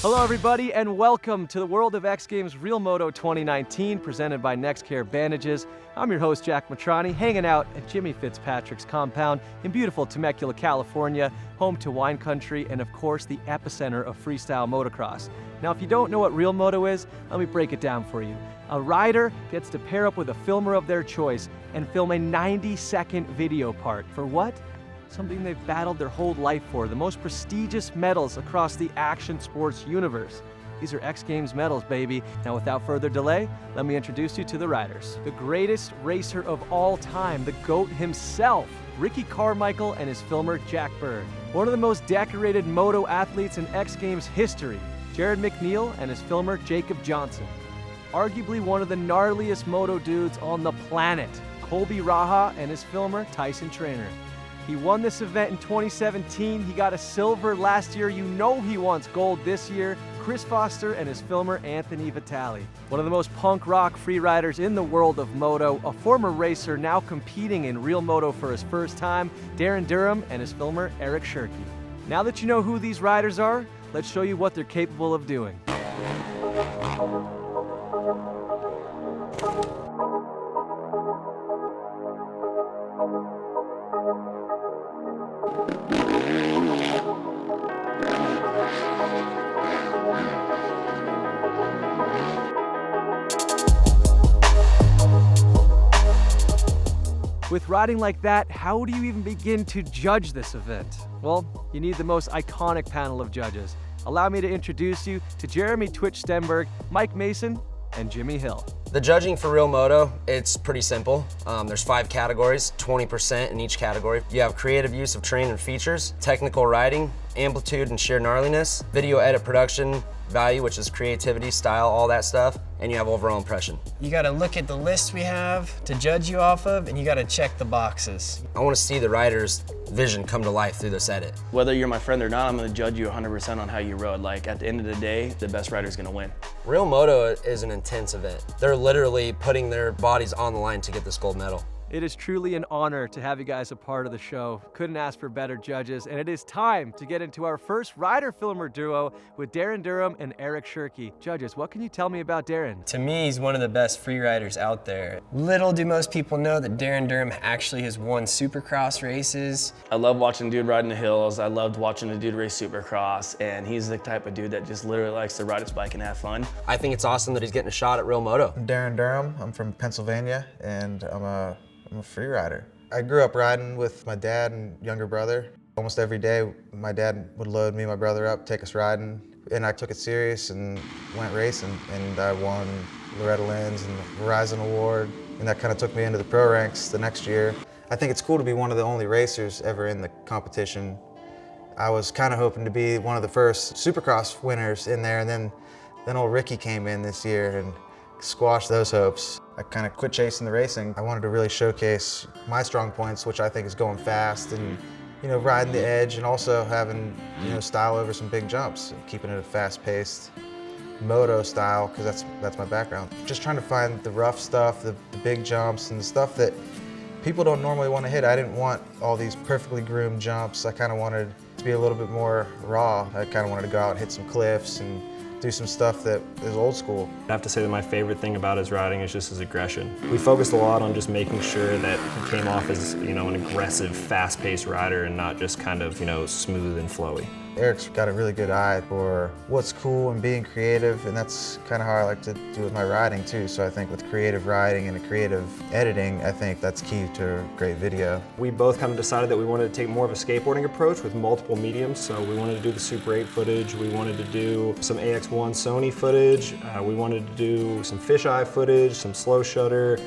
Hello everybody and welcome to the World of X Games Real Moto 2019 presented by NextCare Bandages. I'm your host Jack MITRANI, hanging out at Jimmy Fitzpatrick's compound in beautiful Temecula, California, home to wine country and of course the epicenter of freestyle motocross. Now if you don't know what Real Moto is, let me break it down for you. A rider gets to pair up with a filmer of their choice and film a 90-second video part. For what? Something they've battled their whole life for, the most prestigious medals across the action sports universe. These are X Games medals, baby. Now without further delay, let me introduce you to the riders. The greatest racer of all time, the GOAT himself, Ricky Carmichael and his filmer, Jack BERG. One of the most decorated moto athletes in X Games history, Jarryd McNeil and his filmer, Jacob Johnson. Arguably one of the gnarliest moto dudes on the planet, Colby Raha and his filmer, TRANER. He won this event in 2017. He got a silver last year. You know he wants gold this year. Kris Foster and his filmer, VITALE. One of the most punk rock free riders in the world of moto, a former racer now competing in Real Moto for his first time, Darryn Durham and his filmer, Jarryd. Now that you know who these riders are, let's show you what they're capable of doing. With riding like that, how do you even begin to judge this event? Well, you need the most iconic panel of judges. Allow me to introduce you to Jeremy Twitch Stenberg, Mike Mason, and Jimmy Hill. The judging for Real Moto, it's pretty simple. There's 5 categories, 20% in each category. You have creative use of terrain and features, technical riding, amplitude and sheer gnarliness, video edit production value, which is creativity, style, all that stuff, and you have overall impression. You gotta look at the list we have to judge you off of, and you gotta check the boxes. I wanna see the rider's vision come to life through this edit. Whether you're my friend or not, I'm gonna judge you 100% on how you rode. Like, at the end of the day, the best rider's gonna win. Real Moto is an intense event. They're literally putting their bodies on the line to get this gold medal. It is truly an honor to have you guys a part of the show. Couldn't ask for better judges, and it is time to get into our first rider-filmer duo with Darryn Durham and Jarryd. Judges, what can you tell me about Darryn? To me, he's one of the best free riders out there. Little do most people know that Darryn Durham actually has won Supercross races. I love watching the dude ride in the hills. I loved watching the dude race Supercross, and he's the type of dude that just literally likes to ride his bike and have fun. I think it's awesome that he's getting a shot at Real Moto. I'm Darryn Durham. I'm from Pennsylvania, and I'm a free rider. I grew up riding with my dad and younger brother. Almost every day, my dad would load me and my brother up, take us riding, and I took it serious and went racing, and I won Loretta Lynn's and the Verizon Award, and that kind of took me into the pro ranks the next year. I think it's cool to be one of the only racers ever in the competition. I was kind of hoping to be one of the first Supercross winners in there, and then old Ricky came in this year and squashed those hopes. I kind of quit chasing the racing. I wanted to really showcase my strong points, which I think is going fast and, you know, riding the edge and also having, you know, style over some big jumps, and keeping it a fast-paced moto style, because that's my background. Just trying to find the rough stuff, the big jumps, and the stuff that people don't normally want to hit. I didn't want all these perfectly groomed jumps. I kind of wanted to be a little bit more raw. I kind of wanted to go out and hit some cliffs and do some stuff that is old school. I have to say that my favorite thing about his riding is just his aggression. We focused a lot on just making sure that he came off as, you know, an aggressive, fast-paced rider and not just kind of, you know, smooth and flowy. Eric's got a really good eye for what's cool and being creative, and that's kind of how I like to do with my riding too. So I think with creative riding and a creative editing, I think that's key to a great video. We both kind of decided that we wanted to take more of a skateboarding approach with multiple mediums. So we wanted to do the Super 8 footage, we wanted to do some AX1 Sony footage, we wanted to do some fisheye footage, some slow shutter,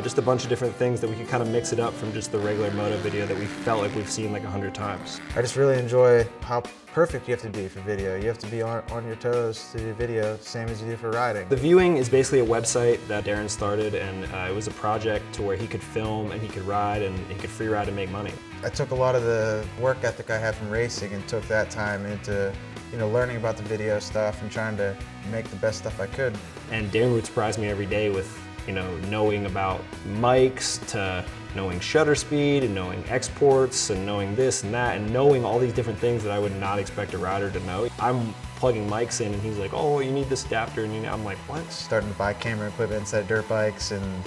just a bunch of different things that we could kind of mix it up from just the regular moto video that we felt like we've seen like 100 times. I just really enjoy how perfect you have to be for video. You have to be on your toes to do video, same as you do for riding. The Viewing is basically a website that Darryn started, and it was a project to where he could film and he could ride and he could free ride and make money. I took a lot of the work ethic I had from racing and took that time into, you know, learning about the video stuff and trying to make the best stuff I could. And Darryn would surprise me every day with, you know, knowing about mics to knowing shutter speed and knowing exports and knowing this and that and knowing all these different things that I would not expect a rider to know. I'm plugging mics in, and he's like, oh, you need this adapter, and I'm like, what? Starting to buy camera equipment instead of dirt bikes, and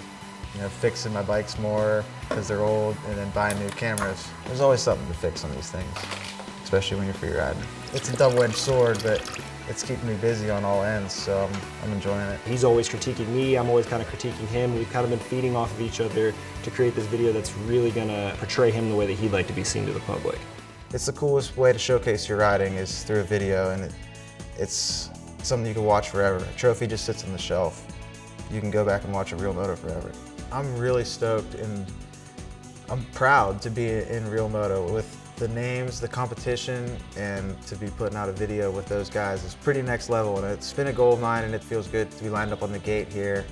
fixing my bikes more because they're old, and then buying new cameras. There's always something to fix on these things, especially when you're free riding. It's a double-edged sword, but it's keeping me busy on all ends, so I'm enjoying it. He's always critiquing me, I'm always kind of critiquing him. We've kind of been feeding off of each other to create this video that's really gonna portray him the way that he'd like to be seen to the public. It's the coolest way to showcase your riding is through a video, and it's something you can watch forever. A trophy just sits on the shelf. You can go back and watch a Real Moto forever. I'm really stoked, and I'm proud to be in Real Moto with the names, the competition, and to be putting out a video with those guys is pretty next level, and it's been a goal of mine, and it feels good to be lined up on the gate here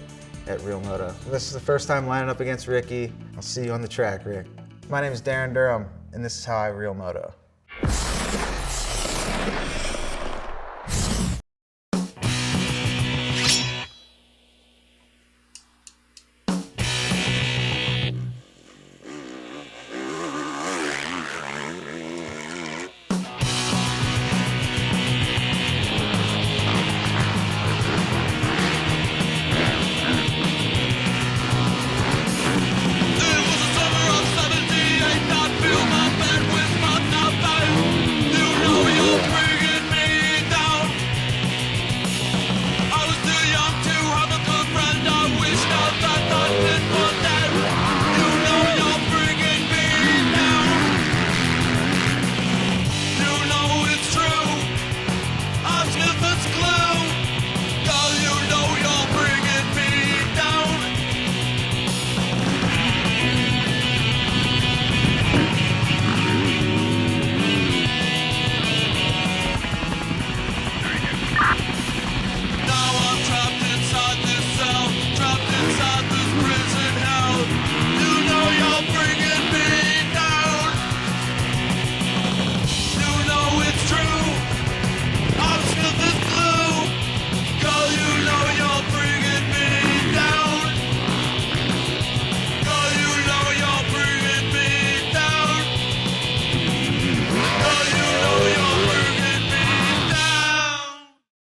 at Real Moto. This is the first time lining up against Ricky. I'll see you on the track, Rick. My name is Darryn Durham, and this is how I Real Moto.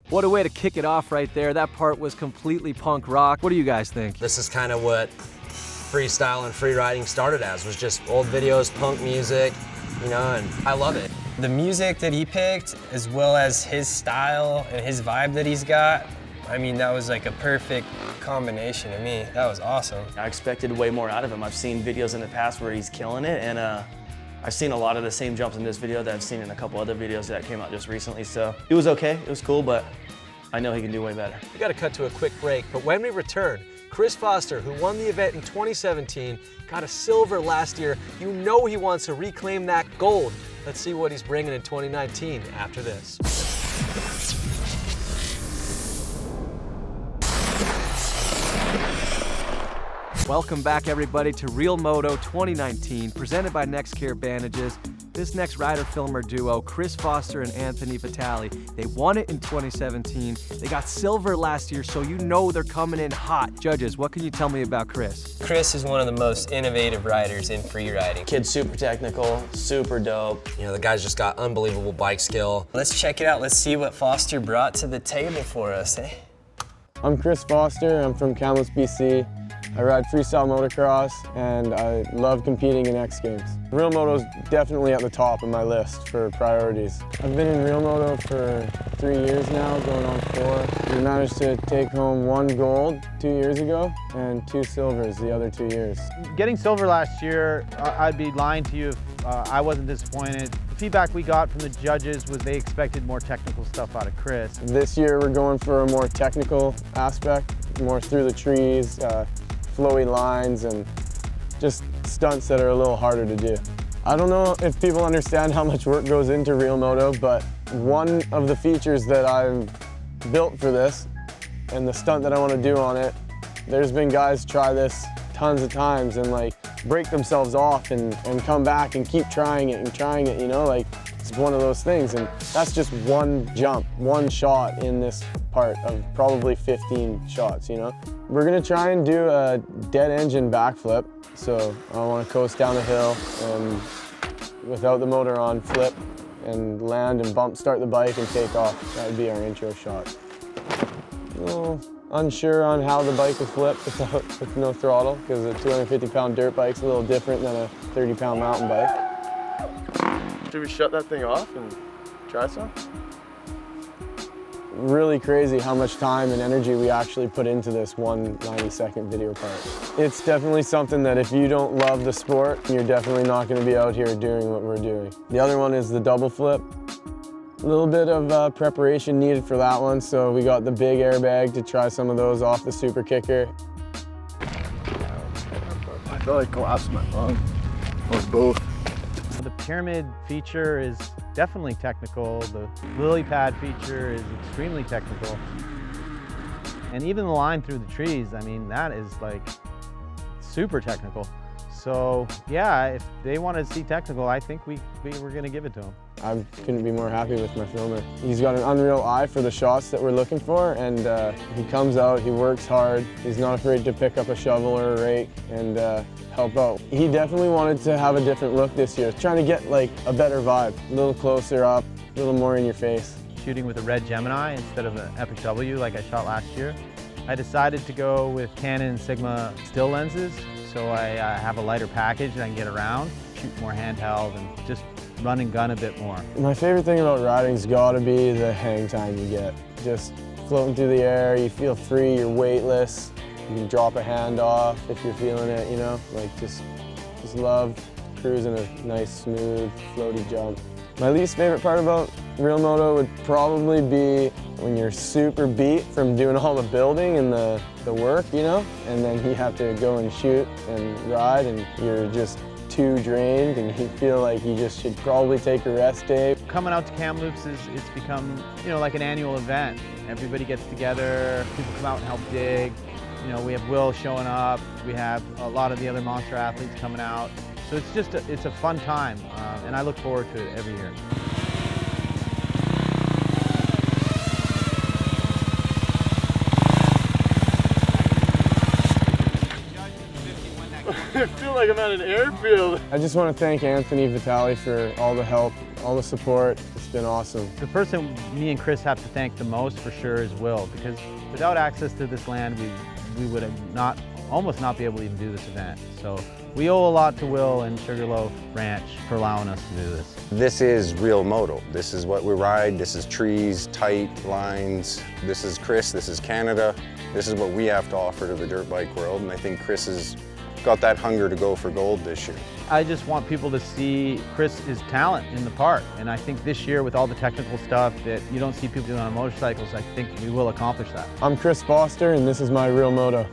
What a way to kick it off right there. That part was completely punk rock. What do you guys think? This is kind of what freestyle and free riding started as, was just old videos, punk music, and I love it. The music that he picked, as well as his style and his vibe that he's got, I mean, that was like a perfect combination to me. That was awesome. I expected way more out of him. I've seen videos in the past where he's killing it, and I've seen a lot of the same jumps in this video that I've seen in a couple other videos that came out just recently, so it was okay, it was cool, but I know he can do way better. We got to cut to a quick break, but when we return, Kris Foster, who won the event in 2017, got a silver last year. You know he wants to reclaim that gold. Let's see what he's bringing in 2019 after this. Welcome back, everybody, to Real Moto 2019, presented by NextCare Bandages. This next rider filmer duo, Kris Foster and Anthony Vitale, they won it in 2017. They got silver last year, so you know they're coming in hot. Judges, what can you tell me about Kris? Kris is one of the most innovative riders in free riding. Kid's super technical, super dope. The guy's just got unbelievable bike skill. Let's check it out. Let's see what Foster brought to the table for us, eh? I'm Kris Foster. I'm from Kamloops, BC. I ride freestyle motocross, and I love competing in XGames. Real Moto's definitely at the top of my list for priorities. I've been in Real Moto for 3 years now, going on 4. We managed to take home 1 gold 2 years ago and 2 silvers the other 2 years. Getting silver last year, I'd be lying to you if I wasn't disappointed. The feedback we got from the judges was they expected more technical stuff out of Kris. This year we're going for a more technical aspect, more through the trees, flowy lines, and just stunts that are a little harder to do. I don't know if people understand how much work goes into Real Moto, but one of the features that I've built for this and the stunt that I want to do on it, there's been guys try this tons of times and break themselves off and come back and keep trying it, it's one of those things, and that's just one jump, one shot in this part of probably 15 shots, We're gonna try and do a dead engine backflip. So I wanna coast down the hill and without the motor on, flip and land and bump start the bike and take off. That would be our intro shot. A little unsure on how the bike would flip with no throttle, because a 250-pound dirt bike's a little different than a 30-pound mountain bike. Should we shut that thing off and try some? Really crazy how much time and energy we actually put into this one 90-second video part. It's definitely something that if you don't love the sport, you're definitely not going to be out here doing what we're doing. The other one is the double flip. A little bit of preparation needed for that one, so we got the big airbag to try some of those off the super kicker. I feel like collapsed my lung. Or both. The pyramid feature is definitely technical. The lily pad feature is extremely technical. And even the line through the trees, I mean, that is like super technical. So yeah, if they wanted to see technical, I think we were gonna give it to them. I couldn't be more happy with my filmer. He's got an unreal eye for the shots that we're looking for, and he comes out, he works hard, he's not afraid to pick up a shovel or a rake and help out. He definitely wanted to have a different look this year, trying to get like a better vibe, a little closer up, a little more in your face. Shooting with a red Gemini instead of an Epic W like I shot last year, I decided to go with Canon Sigma still lenses, so I have a lighter package and I can get around, shoot more handheld, and just run and gun a bit more. My favorite thing about riding's gotta be the hang time you get. Just floating through the air, you feel free, you're weightless. You can drop a hand off if you're feeling it, you know? Like just love cruising a nice, smooth, floaty jump. My least favorite part about real moto would probably be when you're super beat from doing all the building and the work, you know? And then you have to go and shoot and ride and you're just too drained and you feel like you just should probably take a rest day. Coming out to Kamloops it's become, you know, like an annual event. Everybody gets together, people come out and help dig. You know, we have Will showing up, we have a lot of the other monster athletes coming out. So it's just it's a fun time, and I look forward to it every year. I feel like I'm at an airfield. I just want to thank Anthony Vitale for all the help, all the support. It's been awesome. The person me and Kris have to thank the most for sure is Will, because without access to this land, we would have almost not be able to even do this event. So we owe a lot to Will and Sugarloaf Ranch for allowing us to do this. This is real moto. This is what we ride. This is trees, tight lines. This is Kris, this is Canada. This is what we have to offer to the dirt bike world, and I think Kris has got that hunger to go for gold this year. I just want people to see Kris's talent in the park, and I think this year with all the technical stuff that you don't see people doing on motorcycles, I think we will accomplish that. I'm Kris Foster and this is my real moto.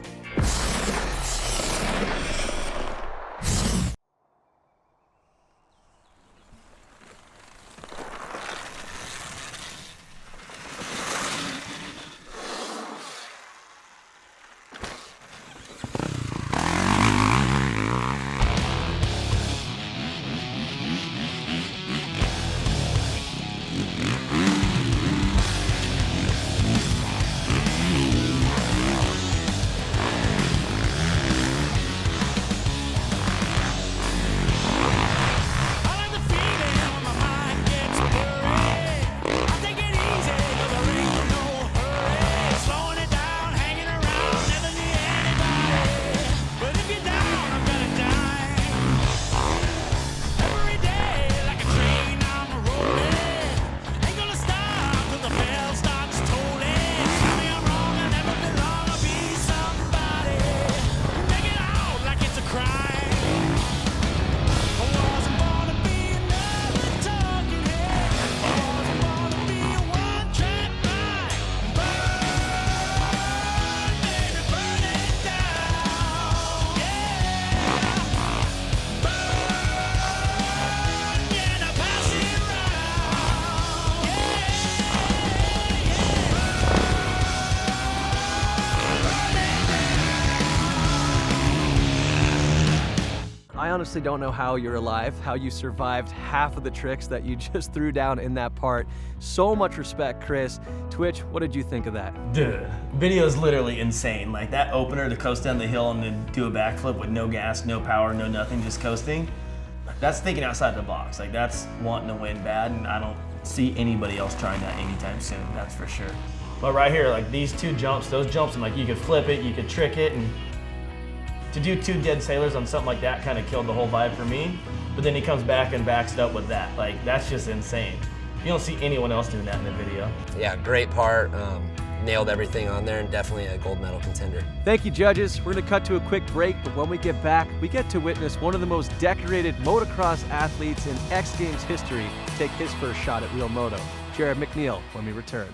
I honestly don't know how you're alive, how you survived half of the tricks that you just threw down in that part. So much respect, Kris. Twitch, what did you think of that? The video is literally insane. Like that opener to coast down the hill and then do a backflip with no gas, no power, no nothing, just coasting. That's thinking outside the box. Like, that's wanting to win bad, and I don't see anybody else trying that anytime soon, that's for sure. But right here, like these two jumps, those jumps, and like you could flip it, you could trick it, and to do 2 dead sailors on something like that kind of killed the whole vibe for me. But then he comes back and backs it up with that. Like, that's just insane. You don't see anyone else doing that in the video. Yeah, great part. Nailed everything on there, and definitely a gold medal contender. Thank you, judges. We're going to cut to a quick break, but when we get back, we get to witness one of the most decorated motocross athletes in X Games history take his first shot at real moto. Jarryd McNeil when we return.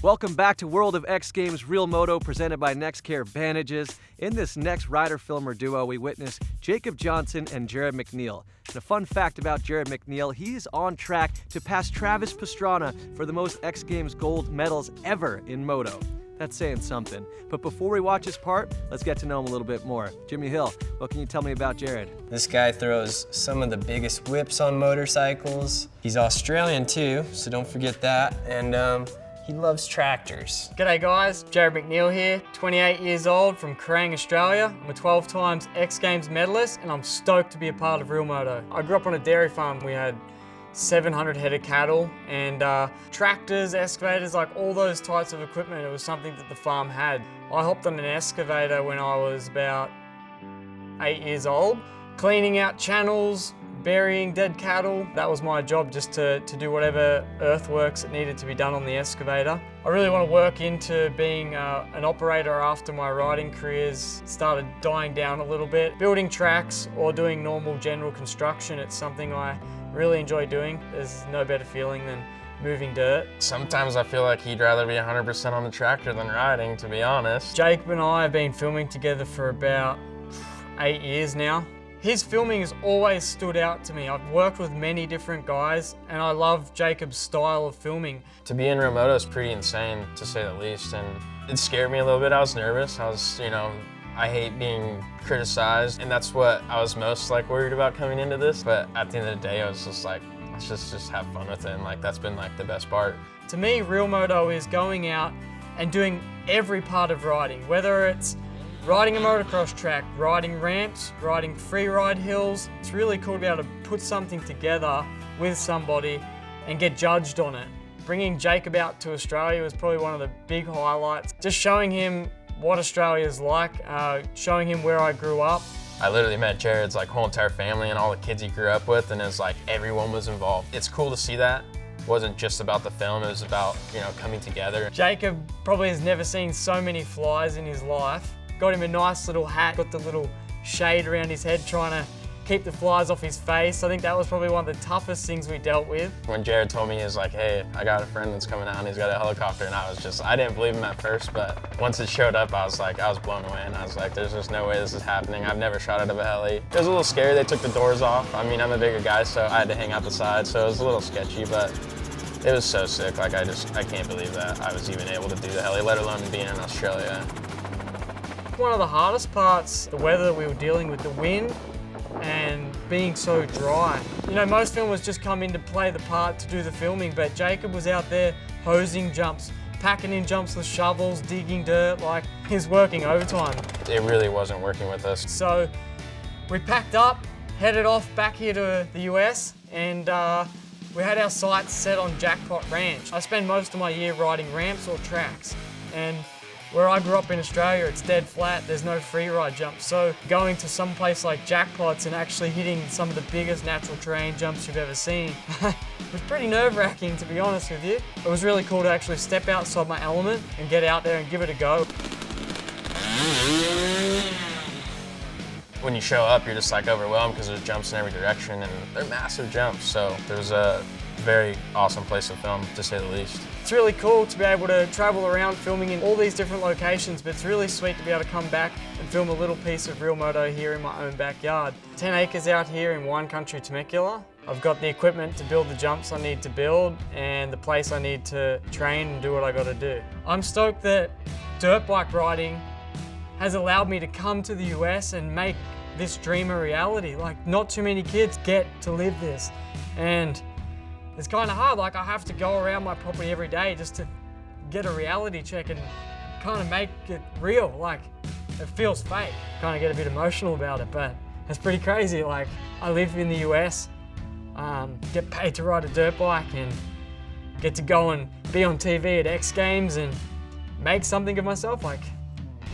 Welcome back to World of X Games Real Moto, presented by NextCare Bandages. In this next rider-filmer duo, we witness Jacob Johnson and Jarryd McNeil. And a fun fact about Jarryd McNeil, he's on track to pass Travis Pastrana for the most X Games gold medals ever in Moto. That's saying something. But before we watch his part, let's get to know him a little bit more. Jimmy Hill, what can you tell me about Jarryd? This guy throws some of the biggest whips on motorcycles. He's Australian too, so don't forget that. And he loves tractors. G'day guys, Jarryd McNeil here, 28 years old from Kerrang, Australia. I'm a 12 times X Games medalist, and I'm stoked to be a part of Real Moto. I grew up on a dairy farm. We had 700 head of cattle, and tractors, excavators, like all those types of equipment. It was something that the farm had. I hopped on an excavator when I was about 8 years old, cleaning out channels, burying dead cattle. That was my job, just to do whatever earthworks that needed to be done on the excavator. I really want to work into being an operator after my riding careers started dying down a little bit. Building tracks or doing normal general construction, it's something I really enjoy doing. There's no better feeling than moving dirt. Sometimes I feel like he'd rather be 100% on the tractor than riding, to be honest. Jacob and I have been filming together for about 8 years now. His filming has always stood out to me. I've worked with many different guys, and I love Jacob's style of filming. To be in Real Moto is pretty insane, to say the least, and it scared me a little bit. I was nervous. I hate being criticized, and that's what I was most worried about coming into this. But at the end of the day, I was just like, let's just have fun with it, and that's been the best part. To me, Real Moto is going out and doing every part of riding, whether it's riding a motocross track, riding ramps, riding free ride hills. It's really cool to be able to put something together with somebody and get judged on it. Bringing Jacob out to Australia was probably one of the big highlights. Just showing him what Australia's like, showing him where I grew up. I literally met Jarryd's whole entire family and all the kids he grew up with, and it's everyone was involved. It's cool to see that. It wasn't just about the film, it was about, coming together. Jacob probably has never seen so many flies in his life. Got him a nice little hat, got the little shade around his head trying to keep the flies off his face. I think that was probably one of the toughest things we dealt with. When Jarryd told me, he was like, hey, I got a friend that's coming out and he's got a helicopter, and I didn't believe him at first, but once it showed up, I was blown away, and I was like, there's just no way this is happening. I've never shot out of a heli. It was a little scary. They took the doors off. I mean, I'm a bigger guy, so I had to hang out the side, so it was a little sketchy, but it was so sick. I can't believe that I was even able to do the heli, let alone being in Australia. One of the hardest parts, the weather we were dealing with, the wind and being so dry. Most filmers just come in to play the part to do the filming, but Jacob was out there hosing jumps, packing in jumps with shovels, digging dirt, he's working overtime. It really wasn't working with us. So we packed up, headed off back here to the US, and we had our sights set on Jackpot Ranch. I spend most of my year riding ramps or tracks, and where I grew up in Australia, it's dead flat, there's no free ride jumps. So going to some place like Jackpots and actually hitting some of the biggest natural terrain jumps you've ever seen was pretty nerve-wracking, to be honest with you. It was really cool to actually step outside my element and get out there and give it a go. When you show up, you're just overwhelmed because there's jumps in every direction, and they're massive jumps. So there's a very awesome place to film, to say the least. It's really cool to be able to travel around filming in all these different locations, but it's really sweet to be able to come back and film a little piece of Real Moto here in my own backyard. 10 acres out here in wine country Temecula. I've got the equipment to build the jumps I need to build and the place I need to train and do what I got to do. I'm stoked that dirt bike riding has allowed me to come to the US and make this dream a reality. Not too many kids get to live this, and it's kind of hard. I have to go around my property every day just to get a reality check and kind of make it real. Like, it feels fake. Kind of get a bit emotional about it, but it's pretty crazy. Like, I live in the US, get paid to ride a dirt bike and get to go and be on TV at X Games and make something of myself. Like,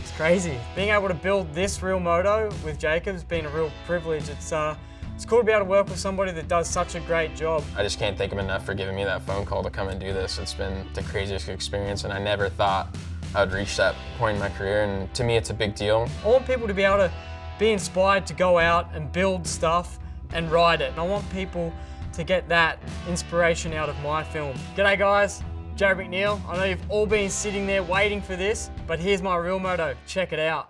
it's crazy. Being able to build this real moto with Jacob's been a real privilege. It's cool to be able to work with somebody that does such a great job. I just can't thank him enough for giving me that phone call to come and do this. It's been the craziest experience, and I never thought I would reach that point in my career, and to me it's a big deal. I want people to be able to be inspired to go out and build stuff and ride it. And I want people to get that inspiration out of my film. G'day guys, Jarryd McNeil. I know you've all been sitting there waiting for this, but here's my real moto. Check it out.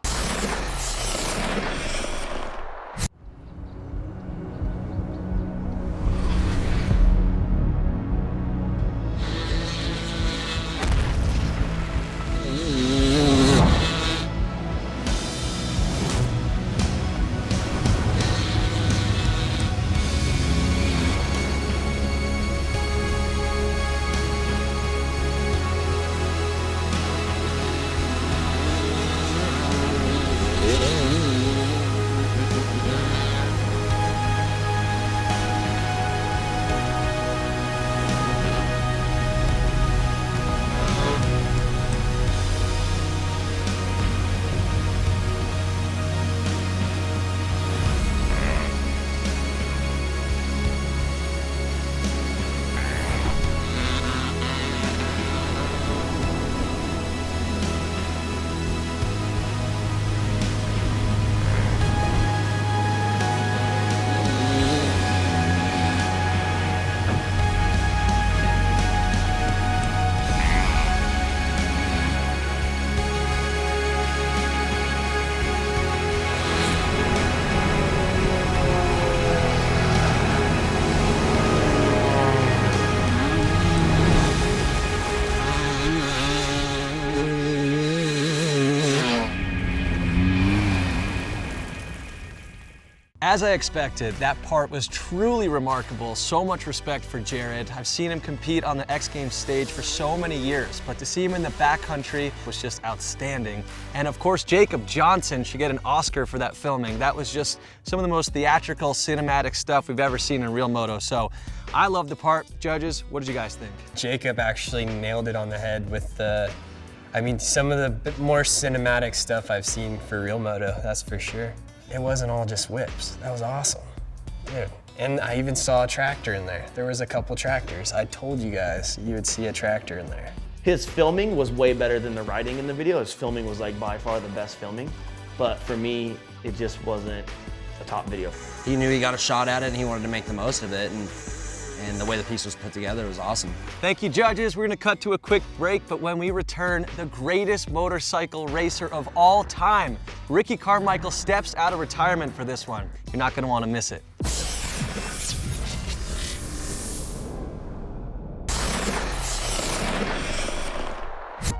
As I expected, that part was truly remarkable. So much respect for Jarryd. I've seen him compete on the X Games stage for so many years, but to see him in the backcountry was just outstanding. And of course, Jacob Johnson should get an Oscar for that filming. That was just some of the most theatrical, cinematic stuff we've ever seen in real moto. So I love the part. Judges, what did you guys think? Jacob actually nailed it on the head with the, I mean, some of the bit more cinematic stuff I've seen for real moto, that's for sure. It wasn't all just whips. That was awesome, dude. And I even saw a tractor in there. There was a couple tractors. I told you guys you would see a tractor in there. His filming was way better than the riding in the video. His filming was like by far the best filming. But for me, it just wasn't a top video. He knew he got a shot at it and he wanted to make the most of it, and the way the piece was put together was awesome. Thank you, judges. We're gonna cut to a quick break, but when we return, the greatest motorcycle racer of all time, Ricky Carmichael, steps out of retirement for this one. You're not gonna wanna miss it.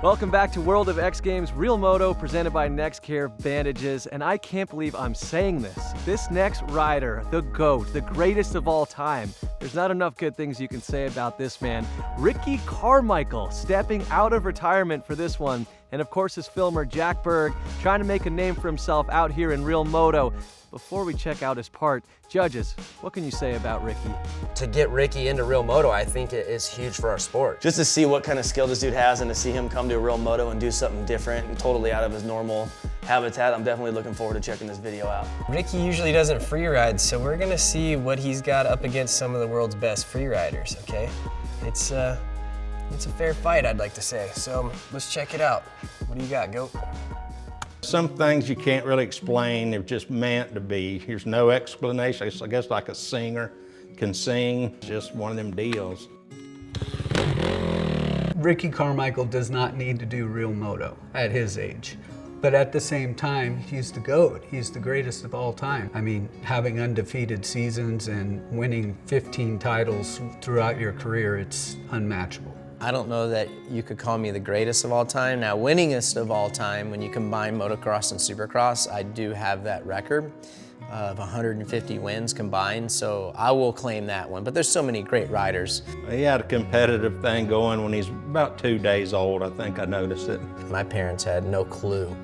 Welcome back to World of X Games Real Moto, presented by NextCare Bandages, and I can't believe I'm saying this. This next rider, the GOAT, the greatest of all time, there's not enough good things you can say about this man. Ricky Carmichael stepping out of retirement for this one, and of course his filmer Jack Berg trying to make a name for himself out here in real moto. Before we check out his part, judges, what can you say about Ricky? To get Ricky into real moto, I think it is huge for our sport. Just to see what kind of skill this dude has and to see him come to a real moto and do something different and totally out of his normal habitat, I'm definitely looking forward to checking this video out. Ricky usually doesn't free ride, so we're gonna see what he's got up against some of the world's best free riders, okay? It's a fair fight, I'd like to say. So let's check it out. What do you got, GOAT? Some things you can't really explain, they're just meant to be. There's no explanation. I guess like a singer can sing, it's just one of them deals. Ricky Carmichael does not need to do real moto at his age. But at the same time, he's the GOAT. He's the greatest of all time. I mean, having undefeated seasons and winning 15 titles throughout your career, it's unmatchable. I don't know that you could call me the greatest of all time. Now, winningest of all time, when you combine motocross and supercross, I do have that record. of 150 wins combined, so I will claim that one. But there's so many great riders. He had a competitive thing going when he's about 2 days old. I think I noticed it. My parents had no clue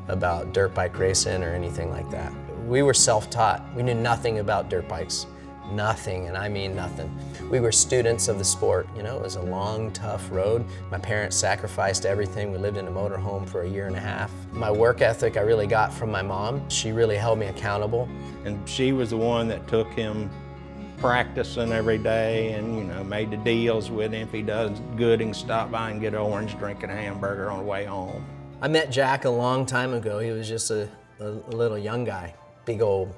about dirt bike racing or anything like that. We were self-taught. We knew nothing about dirt bikes. Nothing, and I mean nothing. We were students of the sport. You know, it was a long, tough road. My parents sacrificed everything. We lived in a motorhome for 1.5 years. My work ethic I really got from my mom. She really held me accountable. And she was the one that took him practicing every day and, you know, made the deals with him. If he does good, he can stop by and get an orange, drink a hamburger on the way home. I met Jack a long time ago. He was just a little young guy. Big old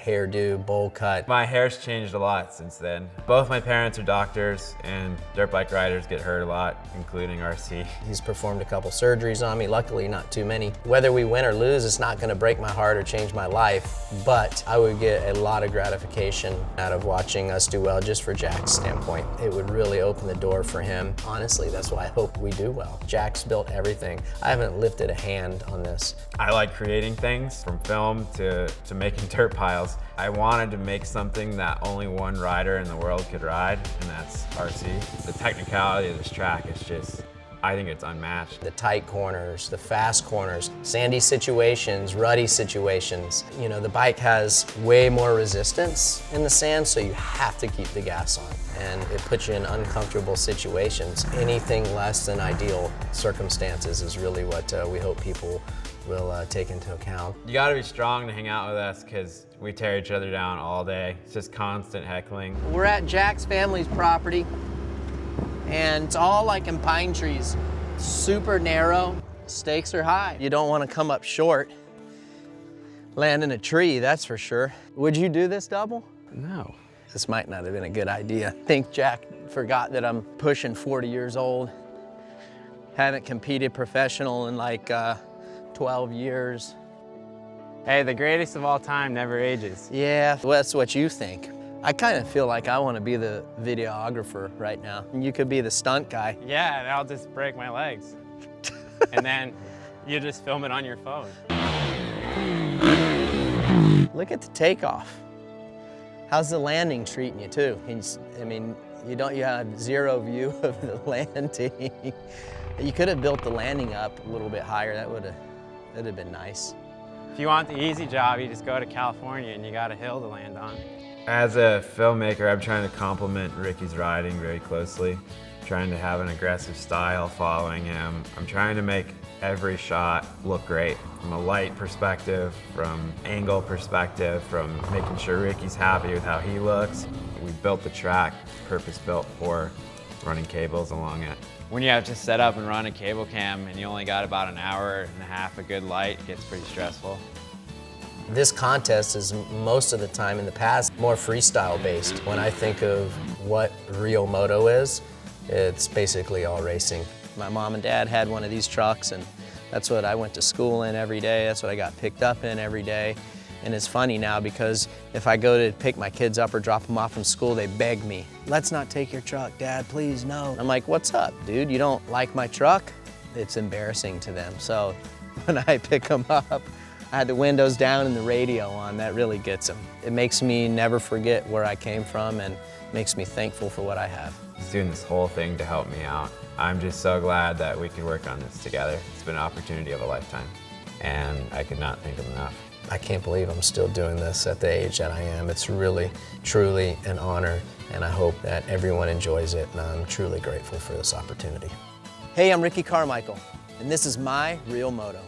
hairdo, bowl cut. My hair's changed a lot since then. Both my parents are doctors, and dirt bike riders get hurt a lot, including RC. He's performed a couple surgeries on me, luckily not too many. Whether we win or lose, it's not gonna break my heart or change my life, but I would get a lot of gratification out of watching us do well just for Jack's standpoint. It would really open the door for him. Honestly, that's why I hope we do well. Jack's built everything. I haven't lifted a hand on this. I like creating things, from film to making dirt piles. I wanted to make something that only one rider in the world could ride, and that's RC. The technicality of this track is just, I think it's unmatched. The tight corners, the fast corners, sandy situations, ruddy situations. You know, the bike has way more resistance in the sand, so you have to keep the gas on. And it puts you in uncomfortable situations. Anything less than ideal circumstances is really what we hope people will take into account. You gotta be strong to hang out with us, because we tear each other down all day. It's just constant heckling. We're at Jack's family's property, and it's all like in pine trees. Super narrow, stakes are high. You don't want to come up short, land in a tree, that's for sure. Would you do this double? No. This might not have been a good idea. I think Jack forgot that I'm pushing 40 years old. Haven't competed professional in like 12 years. Hey, the greatest of all time never ages. Yeah, well, that's what you think. I kind of feel like I want to be the videographer right now. You could be the stunt guy. Yeah, and I'll just break my legs. And then you just film it on your phone. Look at the takeoff. How's the landing treating you too? I mean, you have zero view of the landing. You could have built the landing up a little bit higher. That'd have been nice. If you want the easy job, you just go to California and you got a hill to land on. As a filmmaker, I'm trying to complement Ricky's riding very closely. Trying to have an aggressive style following him. I'm trying to make every shot look great. From a light perspective, from angle perspective, from making sure Ricky's happy with how he looks. We built the track purpose-built for running cables along it. When you have to set up and run a cable cam and you only got about an hour and a half of good light, it gets pretty stressful. This contest is most of the time in the past more freestyle based. When I think of what real moto is, it's basically all racing. My mom and dad had one of these trucks, and that's what I went to school in every day. That's what I got picked up in every day. And it's funny now because if I go to pick my kids up or drop them off from school, they beg me, "Let's not take your truck, Dad, please, no." I'm like, "What's up, dude? You don't like my truck?" It's embarrassing to them. So when I pick them up, I had the windows down and the radio on. That really gets them. It makes me never forget where I came from and makes me thankful for what I have. He's doing this whole thing to help me out. I'm just so glad that we could work on this together. It's been an opportunity of a lifetime, and I could not think of enough. I can't believe I'm still doing this at the age that I am. It's really, truly an honor, and I hope that everyone enjoys it, and I'm truly grateful for this opportunity. Hey, I'm Ricky Carmichael, and this is my Real Moto.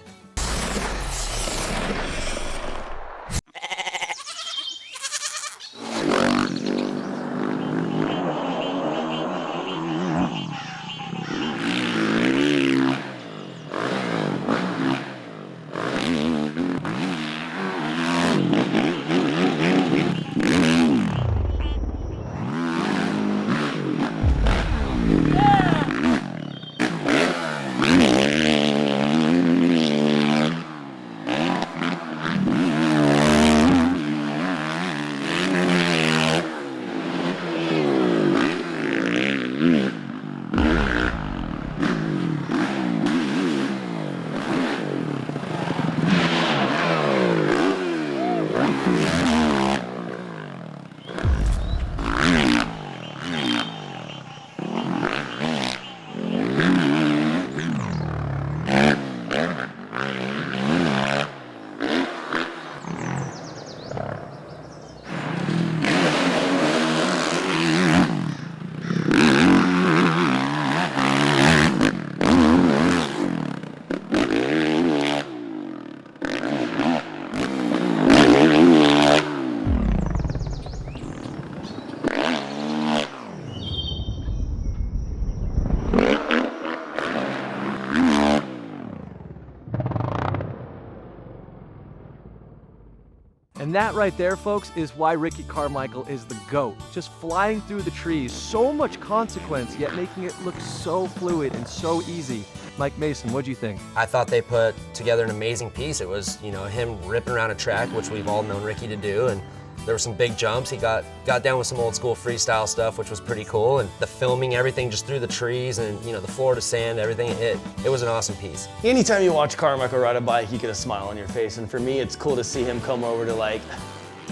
And that right there, folks, is why Ricky Carmichael is the GOAT. Just flying through the trees, so much consequence, yet making it look so fluid and so easy. Mike Mason, what'd you think? I thought they put together an amazing piece. It was, you know, him ripping around a track, which we've all known Ricky to do, and there were some big jumps. He got down with some old school freestyle stuff, which was pretty cool, and the filming, everything just through the trees and, you know, the Florida sand, everything, it was an awesome piece. Anytime you watch Carmichael ride a bike, you get a smile on your face, and for me, it's cool to see him come over to like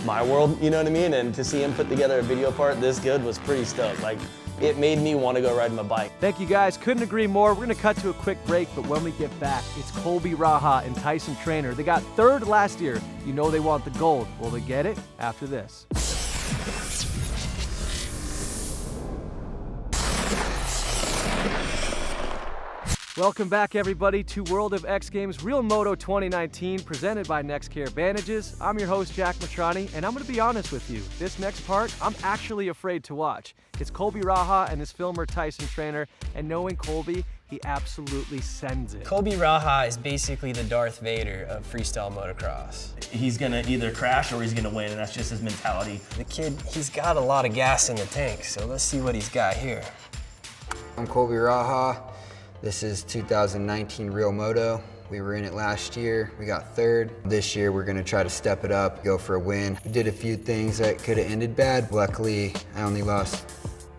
my world, you know what I mean? And to see him put together a video part this good was pretty stoked. Like, it made me want to go ride my bike. Thank you guys, couldn't agree more. We're gonna cut to a quick break, but when we get back, it's Colby, Raha, and TYSON TRANER. They got third last year. You know they want the gold. Will they get it? After this. Welcome back, everybody, to World of X Games Real Moto 2019, presented by NextCare Bandages. I'm your host, Jack MITRANI, and I'm going to be honest with you. This next part, I'm actually afraid to watch. It's Colby Raha and his filmer, TYSON TRANER, and knowing Colby, he absolutely sends it. Colby Raha is basically the Darth Vader of freestyle motocross. He's gonna either crash or he's gonna win, and that's just his mentality. The kid, he's got a lot of gas in the tank, so let's see what he's got here. I'm Colby Raha. This is 2019 Real Moto. We were in it last year, we got third. This year we're gonna try to step it up, go for a win. We did a few things that could have ended bad. Luckily, I only lost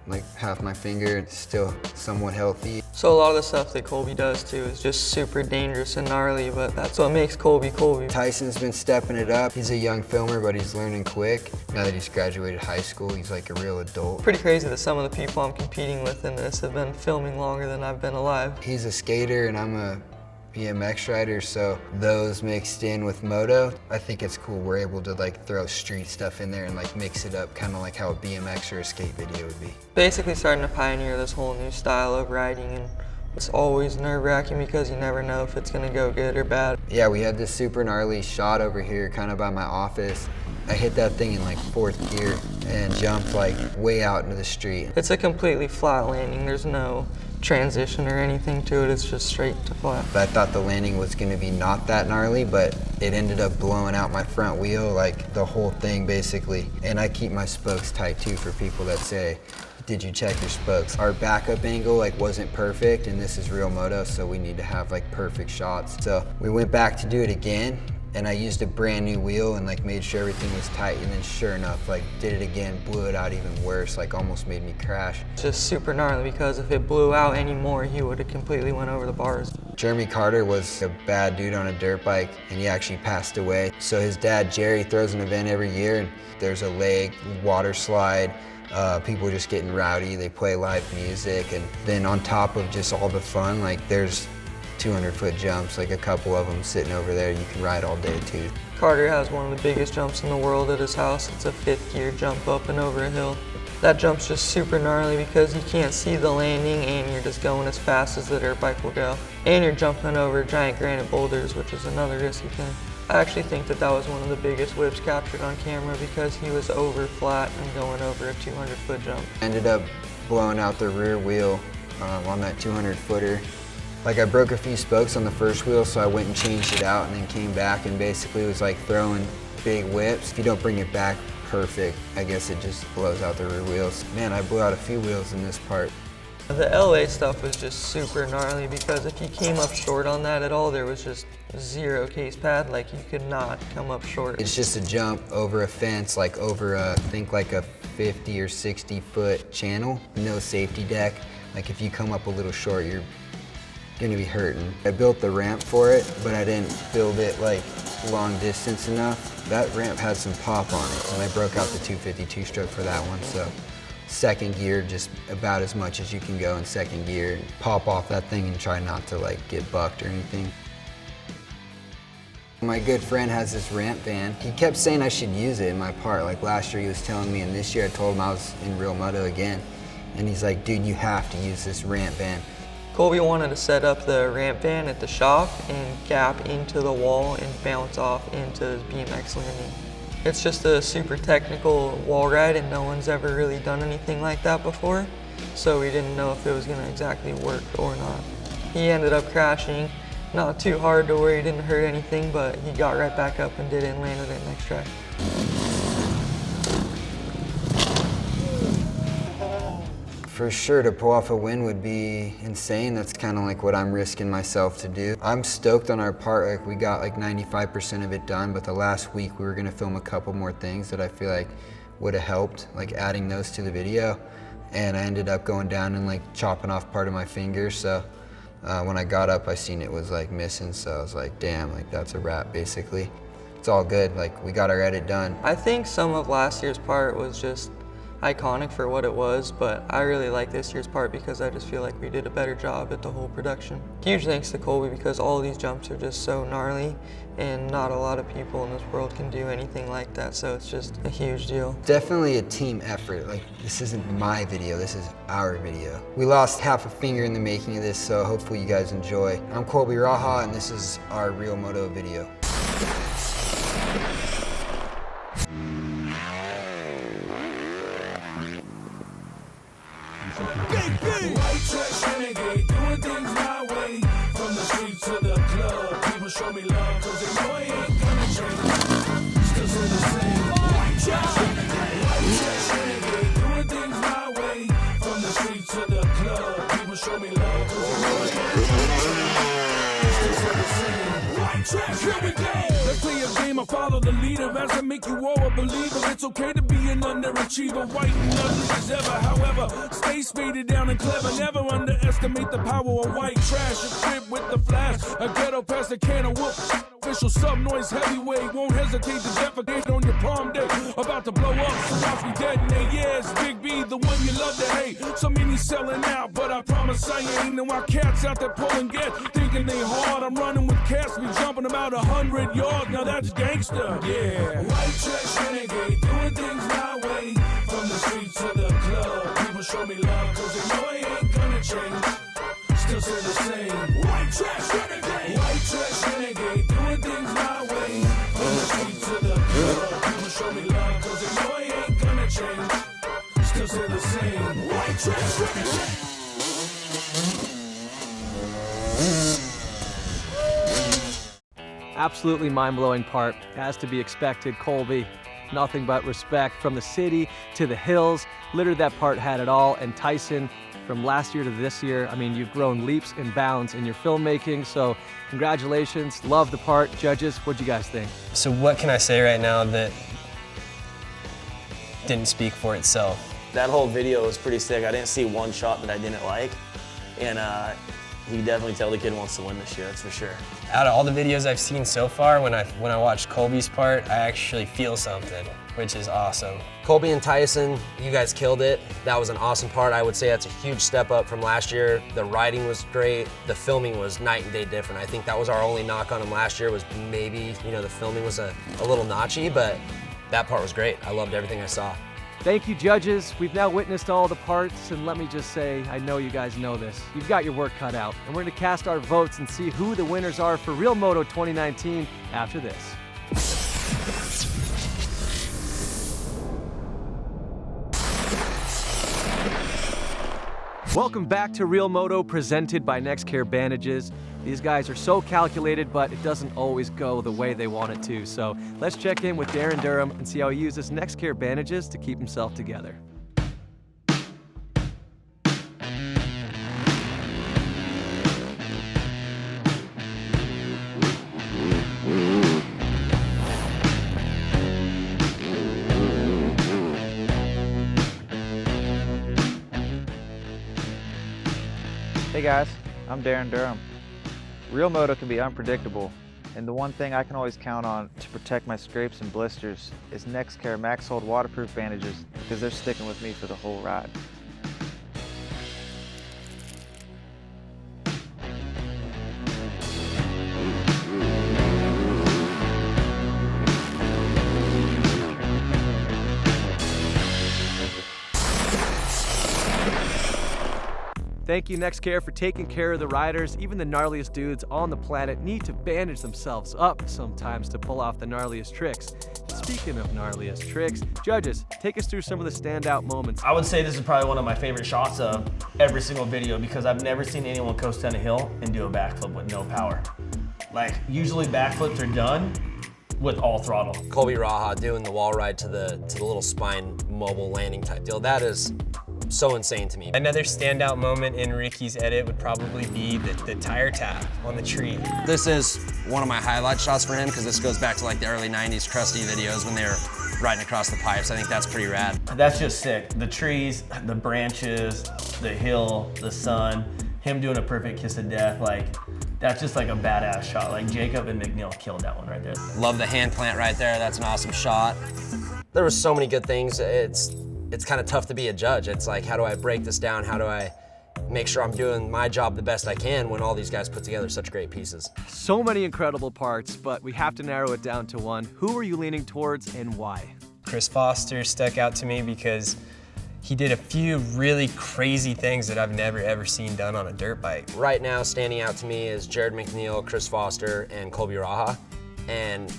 like half my finger, it's still somewhat healthy. So a lot of the stuff that Colby does too is just super dangerous and gnarly, but that's what makes Colby Colby. TYSON's been stepping it up. He's a young filmer, but he's learning quick. Now that he's graduated high school, he's like a real adult. Pretty crazy that some of the people I'm competing with in this have been filming longer than I've been alive. He's a skater and I'm a BMX rider, so those mixed in with moto, I think it's cool. We're able to like throw street stuff in there and like mix it up, kind of like how a BMX or a skate video would be. Basically starting to pioneer this whole new style of riding, and it's always nerve-wracking because you never know if it's gonna go good or bad. Yeah, we had this super gnarly shot over here kind of by my office. I hit that thing in like 4th gear and jumped like way out into the street. It's a completely flat landing. There's no transition or anything to it. It's just straight to flat. I thought the landing was gonna be not that gnarly, but it ended up blowing out my front wheel, like the whole thing basically. And I keep my spokes tight too for people that say, did you check your spokes? Our backup angle like wasn't perfect, and this is real moto, so we need to have like perfect shots. So we went back to do it again, and I used a brand new wheel and like made sure everything was tight, and then sure enough, like did it again, blew it out even worse, like almost made me crash. It's just super gnarly because if it blew out anymore, he would have completely went over the bars. Jeremy Carter was a bad dude on a dirt bike, and he actually passed away. So his dad, Jerry, throws an event every year, and there's a lake, water slide, people just getting rowdy, they play live music, and then on top of just all the fun, like there's 200-foot jumps, like a couple of them sitting over there you can ride all day too. Carter has one of the biggest jumps in the world at his house. It's a 5th gear jump up and over a hill. That jump's just super gnarly because you can't see the landing and you're just going as fast as the dirt bike will go. And you're jumping over giant granite boulders, which is another risky thing. I actually think that was one of the biggest whips captured on camera because he was over flat and going over a 200-foot jump. Ended up blowing out the rear wheel on that 200-footer. Like I broke a few spokes on the first wheel, so I went and changed it out and then came back and basically it was like throwing big whips. If you don't bring it back perfect, I guess it just blows out the rear wheels. Man, I blew out a few wheels in this part. The LA stuff was just super gnarly because if you came up short on that at all, there was just 0 case pad, like you could not come up short. It's just a jump over a fence, like over I think like a 50 or 60-foot channel, no safety deck. Like if you come up a little short, you're gonna be hurting. I built the ramp for it, but I didn't build it like long distance enough. That ramp had some pop on it, and I broke out the 252 stroke for that one, so 2nd gear, just about as much as you can go in 2nd gear. Pop off that thing and try not to like get bucked or anything. My good friend has this ramp van. He kept saying I should use it in my part. Like last year he was telling me, and this year I told him I was in Real Moto again. And he's like, dude, you have to use this ramp van. Colby wanted to set up the ramp van at the shop and gap into the wall and bounce off into his BMX landing. It's just a super technical wall ride and no one's ever really done anything like that before, so we didn't know if it was gonna exactly work or not. He ended up crashing, not too hard to where he didn't hurt anything, but he got right back up and did it and landed it next try. For sure, to pull off a win would be insane. That's kind of like what I'm risking myself to do. I'm stoked on our part. Like, we got like 95% of it done, but the last week we were gonna film a couple more things that I feel like would have helped, like adding those to the video. And I ended up going down and like chopping off part of my finger. So when I got up, I seen it was like missing. So I was like, damn, like that's a wrap basically. It's all good, like we got our edit done. I think some of last year's part was just iconic for what it was, but I really like this year's part because I just feel like we did a better job at the whole production. Huge thanks to Colby because all of these jumps are just so gnarly and not a lot of people in this world can do anything like that, so it's just a huge deal. Definitely a team effort. Like, this isn't my video, this is our video. We lost half a finger in the making of this, so hopefully you guys enjoy. I'm Colby Raha, and this is our Real Moto video. White trash renegade, doing things my way. From the street to the club, people show me love, cause they know I ain't gonna change. Still say the same. White trash renegade, doing things my way. From the street to the club, people show me love, cause they know I ain't gonna change. Still say the same. White trash, here we go. Let's play a game, I follow the leader. As I make you all a believer, it's okay to be an underachiever. White and ugly as ever, however, stay spaded down and clever. Never underestimate the power of white trash. Equipped with the flash, a ghetto past a can of whoop. Official sub-noise heavyweight, won't hesitate to defecate on your prom day. About to blow up, so watch me detonate. Yeah, it's Big B, the one you love to hate. So many selling out, but I promise I ain't. And while cats out there pulling gas, thinking they hard, I'm running with cats, we jumping about 100 yards. Now that's gangster, yeah. White trash renegade, doing things my way. From the street to the club, people show me love, cause they know I ain't gonna change. Still say the same. White trash renegade, white trash renegade, doing things my way. From the street to the club, people show me love, cause they know I ain't gonna change. Still say the same. White trash renegade. Absolutely mind-blowing part, as to be expected. Colby, nothing but respect. From the city to the hills, literally that part had it all. And Tyson, from last year to this year, I mean, you've grown leaps and bounds in your filmmaking, so congratulations, love the part. Judges, what'd you guys think? So what can I say right now that didn't speak for itself? That whole video was pretty sick. I didn't see one shot that I didn't like, and you can definitely tell the kid wants to win this year, that's for sure. Out of all the videos I've seen so far, when I watched Colby's part, I actually feel something, which is awesome. Colby and Tyson, you guys killed it. That was an awesome part. I would say that's a huge step up from last year. The writing was great. The filming was night and day different. I think that was our only knock on him last year was maybe, the filming was a little notchy, but that part was great. I loved everything I saw. Thank you, judges. We've now witnessed all the parts, and let me just say, I know you guys know this. You've got your work cut out, and we're going to cast our votes and see who the winners are for Real Moto 2019 after this. Welcome back to Real Moto, presented by NextCare Bandages. These guys are so calculated, but it doesn't always go the way they want it to. So let's check in with Darryn Durham and see how he uses NextCare Bandages to keep himself together. Hey guys, I'm Darryn Durham. Real Moto can be unpredictable, and the one thing I can always count on to protect my scrapes and blisters is NextCare Max Hold waterproof bandages, because they're sticking with me for the whole ride. Thank you, NextCare, for taking care of the riders. Even the gnarliest dudes on the planet need to bandage themselves up sometimes to pull off the gnarliest tricks. Speaking of gnarliest tricks, judges, take us through some of the standout moments. I would say this is probably one of my favorite shots of every single video because I've never seen anyone coast down a hill and do a backflip with no power. Like, usually backflips are done with all throttle. Colby Raha doing the wall ride to the little spine mobile landing type deal. That is so insane to me. Another standout moment in Ricky's edit would probably be the tire tap on the tree. This is one of my highlight shots for him because this goes back to like the early 90s crusty videos when they were riding across the pipes. I think that's pretty rad. That's just sick. The trees, the branches, the hill, the sun, him doing a perfect kiss of death, like, that's just like a badass shot. Like, Jacob and McNeil killed that one right there. Love the hand plant right there. That's an awesome shot. There were so many good things. It's kind of tough to be a judge. It's like, how do I break this down? How do I make sure I'm doing my job the best I can when all these guys put together such great pieces? So many incredible parts, but we have to narrow it down to one. Who are you leaning towards and why? Kris Foster stuck out to me because he did a few really crazy things that I've never ever seen done on a dirt bike. Right now, standing out to me is Jarryd McNeil, Kris Foster, and Colby Raha. And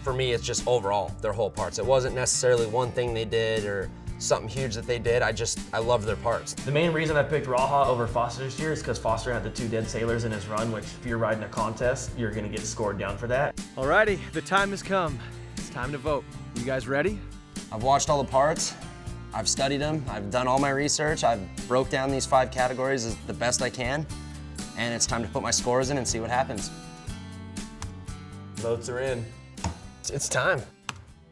for me, it's just overall, their whole parts. It wasn't necessarily one thing they did or something huge that they did. I love their parts. The main reason I picked Raha over Foster this year is because Foster had the 2 dead sailors in his run, which if you're riding a contest, you're gonna get scored down for that. Alrighty, the time has come. It's time to vote. You guys ready? I've watched all the parts. I've studied them. I've done all my research. I've broke down these 5 categories as the best I can. And it's time to put my scores in and see what happens. Votes are in. It's time.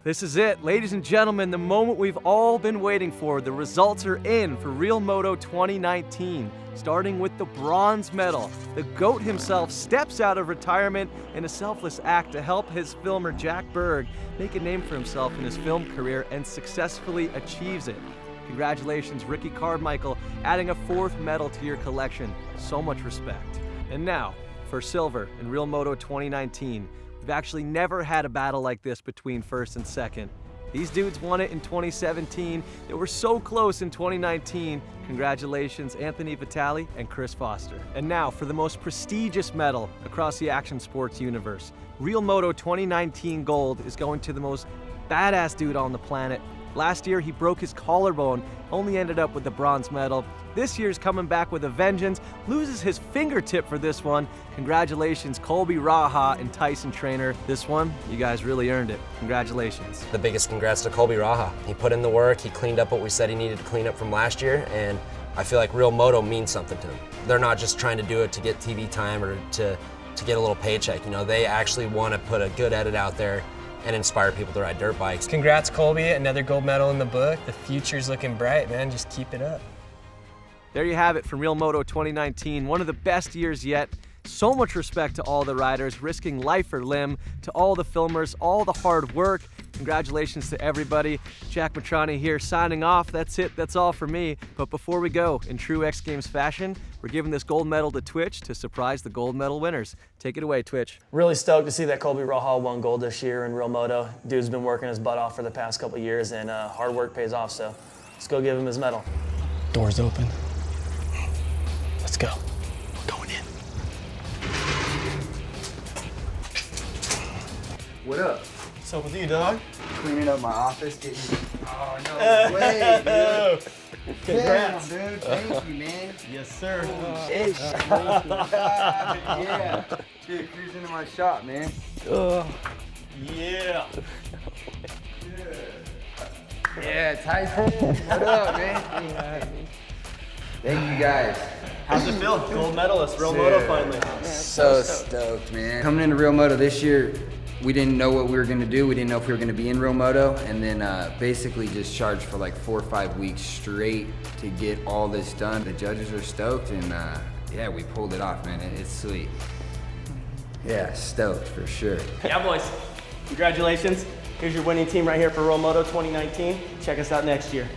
This is it, ladies and gentlemen, the moment we've all been waiting for. The results are in for Real Moto 2019. Starting with the bronze medal, the GOAT himself steps out of retirement in a selfless act to help his filmer Jack Berg make a name for himself in his film career and successfully achieves it. Congratulations, Ricky Carmichael, adding a 4th medal to your collection. So much respect. And now, for silver in Real Moto 2019. We've actually never had a battle like this between first and second. These dudes won it in 2017. They were so close in 2019. Congratulations, Anthony Vitale and Kris Foster. And now for the most prestigious medal across the action sports universe. Real Moto 2019 gold is going to the most badass dude on the planet. Last year, he broke his collarbone, only ended up with the bronze medal. This year's coming back with a vengeance, loses his fingertip for this one. Congratulations, Colby Raha and TYSON TRANER. This one, you guys really earned it. Congratulations. The biggest congrats to Colby Raha. He put in the work, he cleaned up what we said he needed to clean up from last year, and I feel like Real Moto means something to them. They're not just trying to do it to get TV time or to get a little paycheck. You know, they actually want to put a good edit out there and inspire people to ride dirt bikes. Congrats, Colby, another gold medal in the book. The future's looking bright, man. Just keep it up. There you have it from Real Moto 2019, one of the best years yet. So much respect to all the riders, risking life or limb, to all the filmers, all the hard work. Congratulations to everybody. Jack MITRANI here signing off. That's it, that's all for me. But before we go, in true X Games fashion, we're giving this gold medal to Twitch to surprise the gold medal winners. Take it away, Twitch. Really stoked to see that Colby Raha won gold this year in Real Moto. Dude's been working his butt off for the past couple years, and hard work pays off, so let's go give him his medal. Doors open. Let's go. We're going in. What up? What's up with you, dog? Cleaning up my office, getting... Oh, no way, dude. Congrats. Damn, dude. Thank you, man. Yes, sir. Hey, yeah. Dude, cruise into my shop, man. Yeah. Yeah, TYSON. What up, man? Thank you, guys. How's it feel? Gold medalist, Real Moto finally. So stoked, man. Coming into Real Moto this year, we didn't know what we were gonna do. We didn't know if we were gonna be in Real Moto, and then basically just charged for like 4 or 5 weeks straight to get all this done. The judges are stoked, and yeah, we pulled it off, man. It's sweet. Yeah, stoked for sure. Yeah, boys. Congratulations. Here's your winning team right here for Real Moto 2019. Check us out next year.